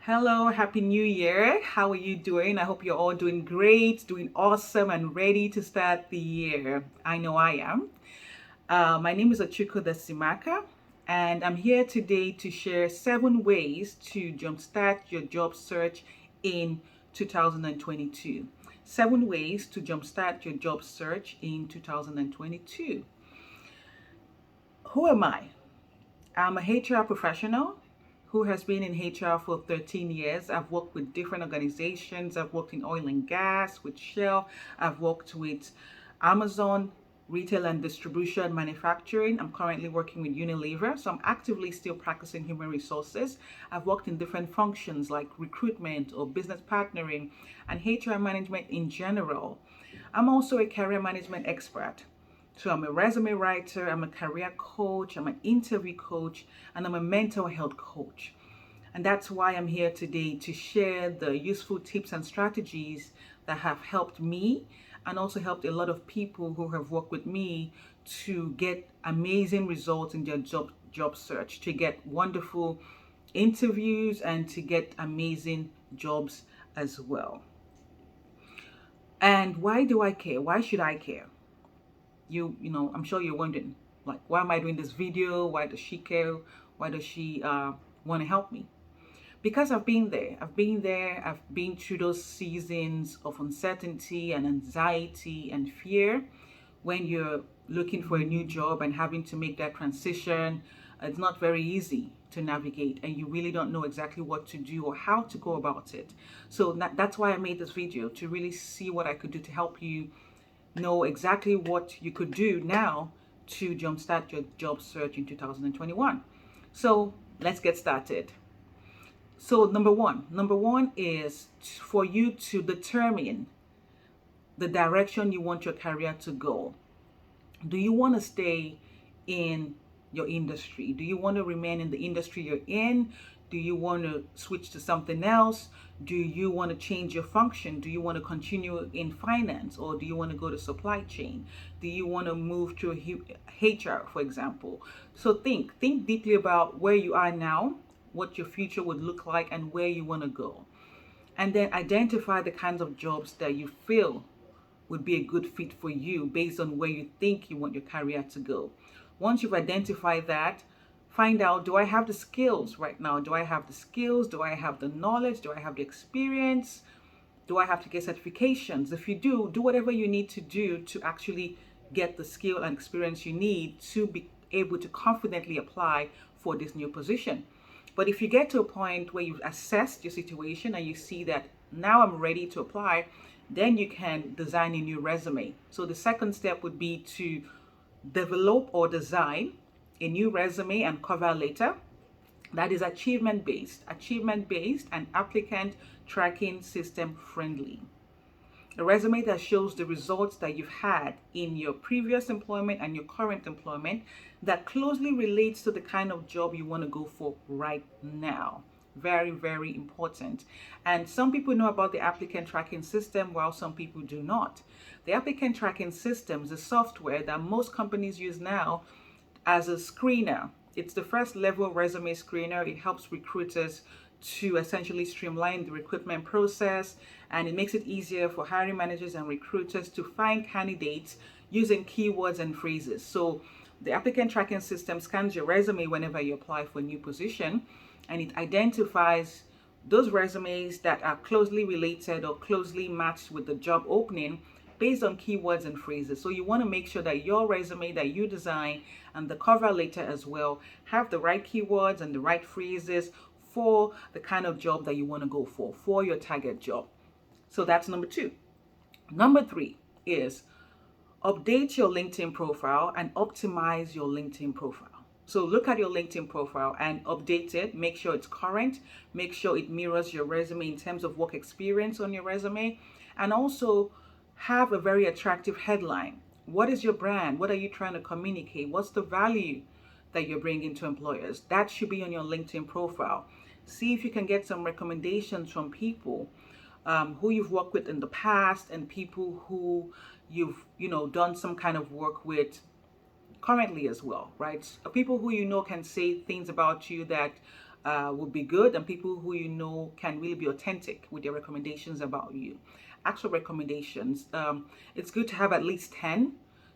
Hello, Happy New Year. How are you doing? I hope you're all doing great, doing awesome, and ready to start the year. I know I am. My name is Achuko Desimaka, and I'm here today to share 7 ways to jumpstart your job search in 2022. 7 ways to jumpstart your job search in 2022. Who am I? I'm a HR professional who has been in HR for 13 years. I've worked with different organizations. I've worked in oil and gas with Shell. I've worked with Amazon, retail and distribution, manufacturing. I'm currently working with Unilever, so I'm actively still practicing human resources. I've worked in different functions like recruitment or business partnering and HR management in general. I'm also a career management expert. So I'm a resume writer, I'm a career coach, I'm an interview coach, and I'm a mental health coach. And that's why I'm here today to share the useful tips and strategies that have helped me and also helped a lot of people who have worked with me to get amazing results in their job search, to get wonderful interviews and to get amazing jobs as well. And why do I care? Why should I care? I'm sure you're wondering, like, why am I doing this video? Why does she care? Why does she want to help me? Because I've been through those seasons of uncertainty and anxiety and fear when you're looking for a new job and having to make that transition. It's not very easy to navigate, and you really don't know exactly what to do or how to go about it. So that's why I made this video, to really see what I could do to help you know exactly what you could do now to jumpstart your job search in 2021. So let's get started. So number one is for you to determine the direction you want your career to go. Do you want to stay in your industry? Do you want to remain in the industry you're in? Do you want to switch to something else? Do you want to change your function? Do you want to continue in finance, or do you want to go to supply chain? Do you want to move to HR, for example? So think deeply about where you are now, what your future would look like, and where you want to go. And then identify the kinds of jobs that you feel would be a good fit for you based on where you think you want your career to go. Once you've identified that, find out, do I have the skills right now? Do I have the skills? Do I have the knowledge? Do I have the experience? Do I have to get certifications? If you do whatever you need to do to actually get the skill and experience you need to be able to confidently apply for this new position. But if you get to a point where you've assessed your situation and you see that now I'm ready to apply, then you can design a new resume. So the second step would be to develop or design a new resume and cover letter that is achievement based and applicant tracking system friendly. A resume that shows the results that you've had in your previous employment and your current employment that closely relates to the kind of job you want to go for right now. Very, very important. And some people know about the applicant tracking system, while some people do not. The applicant tracking system is a software that most companies use now as a screener. It's the first level resume screener. It helps recruiters to essentially streamline the recruitment process, and it makes it easier for hiring managers and recruiters to find candidates using keywords and phrases. So the applicant tracking system scans your resume whenever you apply for a new position, and it identifies those resumes that are closely related or closely matched with the job opening based on keywords and phrases. So you want to make sure that your resume that you design and the cover letter as well have the right keywords and the right phrases for the kind of job that you want to go for your target job. So that's number two. Number three is update your LinkedIn profile and optimize your LinkedIn profile. So look at your LinkedIn profile and update it. Make sure it's current. Make sure it mirrors your resume in terms of work experience on your resume. And also have a very attractive headline. What is your brand? What are you trying to communicate? What's the value that you're bringing to employers? That should be on your LinkedIn profile. See if you can get some recommendations from people who you've worked with in the past and people who you've done some kind of work with currently as well, right? People who can say things about you that would be good, and people who you know can really be authentic with their recommendations about you. Actual recommendations. It's good to have at least 10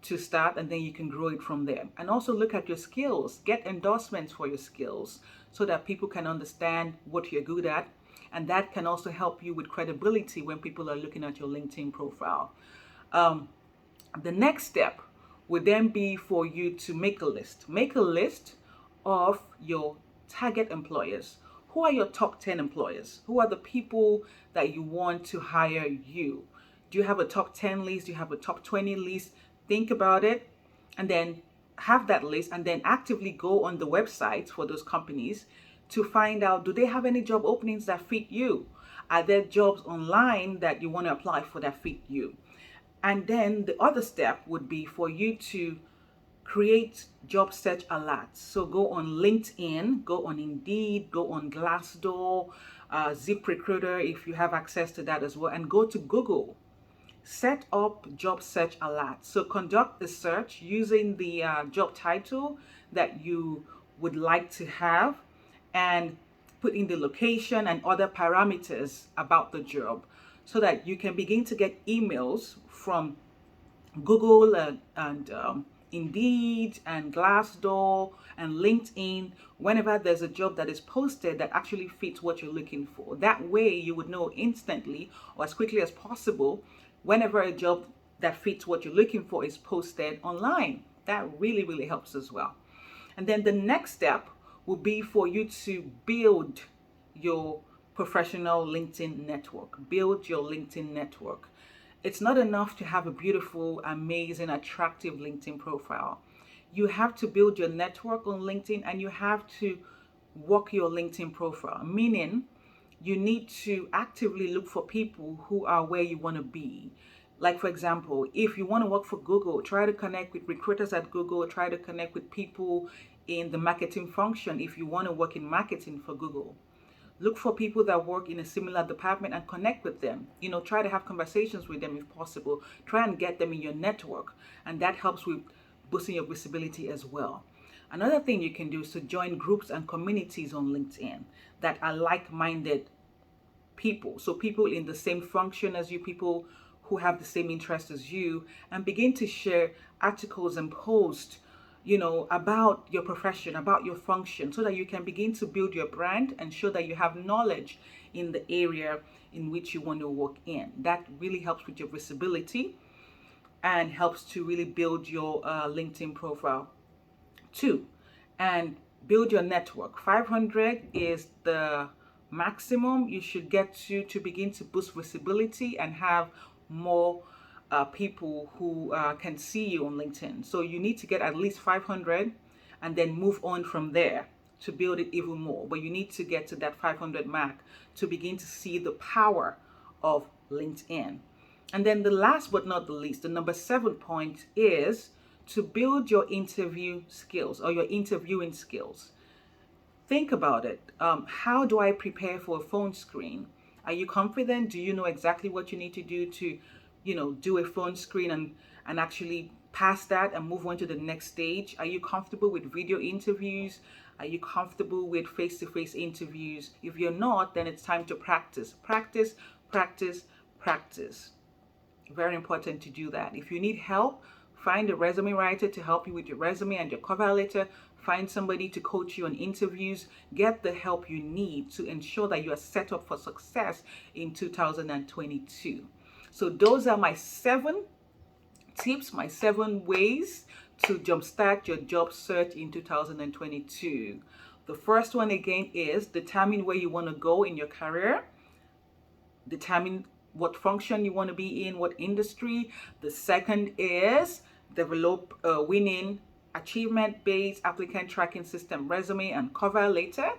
to start, and then you can grow it from there. And also look at your skills. Get endorsements for your skills so that people can understand what you're good at. And that can also help you with credibility when people are looking at your LinkedIn profile. The next step would then be for you to make a list. Make a list of your target employers. Who are your top 10 employers? Who are the people that you want to hire you? Do you have a top 10 list? Do you have a top 20 list? Think about it and then have that list, and then actively go on the websites for those companies to find out, do they have any job openings that fit you? Are there jobs online that you want to apply for that fit you? And then the other step would be for you to create job search alerts. So go on LinkedIn, go on Indeed, go on Glassdoor, ZipRecruiter if you have access to that as well, and go to Google. Set up job search alerts. So conduct a search using the job title that you would like to have, and put in the location and other parameters about the job, so that you can begin to get emails from Google and Indeed and Glassdoor and LinkedIn whenever there's a job that is posted that actually fits what you're looking for. That way you would know instantly, or as quickly as possible, whenever a job that fits what you're looking for is posted online. That really, really helps as well. And then the next step will be for you to build your professional LinkedIn network. Build your LinkedIn network. It's not enough to have a beautiful, amazing, attractive LinkedIn profile. You have to build your network on LinkedIn, and you have to work your LinkedIn profile, meaning you need to actively look for people who are where you want to be. Like, for example, if you want to work for Google, try to connect with recruiters at Google, try to connect with people in the marketing function if you want to work in marketing for Google. Look for people that work in a similar department and connect with them. Try to have conversations with them if possible. Try and get them in your network, and that helps with boosting your visibility as well. Another thing you can do is to join groups and communities on LinkedIn that are like-minded people. So people in the same function as you, people who have the same interests as you, and begin to share articles and posts about your profession, about your function, so that you can begin to build your brand and show that you have knowledge in the area in which you want to work in. That really helps with your visibility and helps to really build your LinkedIn profile too. And build your network. 500 is the maximum you should get to begin to boost visibility and have more people who can see you on LinkedIn. So you need to get at least 500 and then move on from there to build it even more. But you need to get to that 500 mark to begin to see the power of LinkedIn. And then the last but not the least, the number 7 point is to build your interview skills or your interviewing skills. Think about it. How do I prepare for a phone screen? Are you confident? Do you know exactly what you need to do to do a phone screen and actually pass that and move on to the next stage? Are you comfortable with video interviews? Are you comfortable with face-to-face interviews? If you're not, then it's time to practice. Practice, practice, practice. Very important to do that. If you need help, find a resume writer to help you with your resume and your cover letter. Find somebody to coach you on interviews. Get the help you need to ensure that you are set up for success in 2022. So those are my 7 tips, my 7 ways to jumpstart your job search in 2022. The first one again is determine where you want to go in your career. Determine what function you want to be in, what industry. The second is develop a winning achievement-based applicant tracking system resume and cover letter.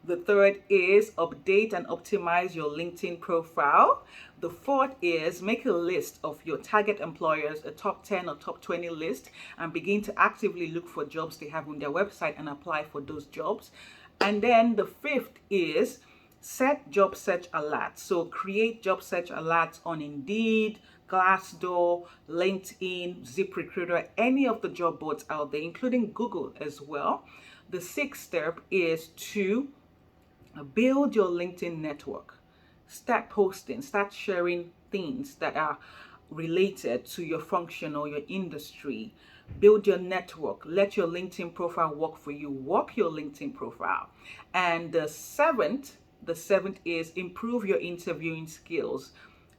The third is update and optimize your LinkedIn profile. The fourth is make a list of your target employers, a top 10 or top 20 list, and begin to actively look for jobs they have on their website and apply for those jobs. And then the fifth is set job search alerts. So create job search alerts on Indeed, Glassdoor, LinkedIn, ZipRecruiter, any of the job boards out there, including Google as well. The sixth step is to Build your LinkedIn network. Start posting, start sharing things that are related to your function or your industry. Build your network. Let your LinkedIn profile work for you. Work your LinkedIn profile. And the seventh is improve your interviewing skills.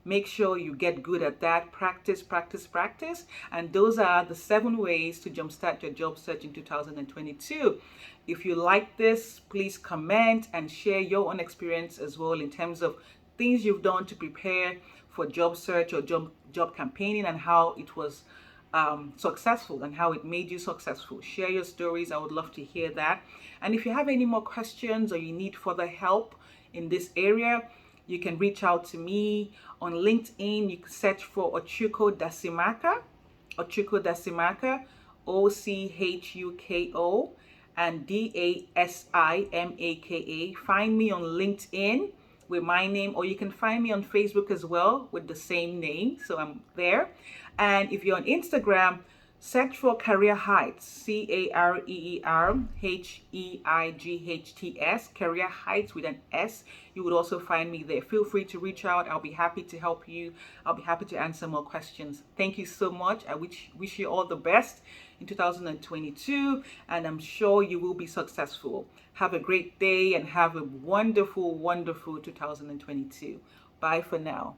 Make sure you get good at that. Practice, practice, practice. And those are the 7 ways to jumpstart your job search in 2022. If you like this, please comment and share your own experience as well in terms of things you've done to prepare for job search or job campaigning, and how it was successful and how it made you successful. Share your stories. I would love to hear that. And if you have any more questions or you need further help in this area, you can reach out to me on LinkedIn. You can search for Ochuko Dasimaka, Ochuko, and Dasimaka. Find me on LinkedIn with my name, or you can find me on Facebook as well with the same name. So I'm there. And if you're on Instagram, search for Career Heights, CareerHeights, Career Heights with an S. You would also find me there. Feel free to reach out. I'll be happy to help you. I'll be happy to answer more questions. Thank you so much. I wish you all the best in 2022, and I'm sure you will be successful. Have a great day and have a wonderful, wonderful 2022. Bye for now.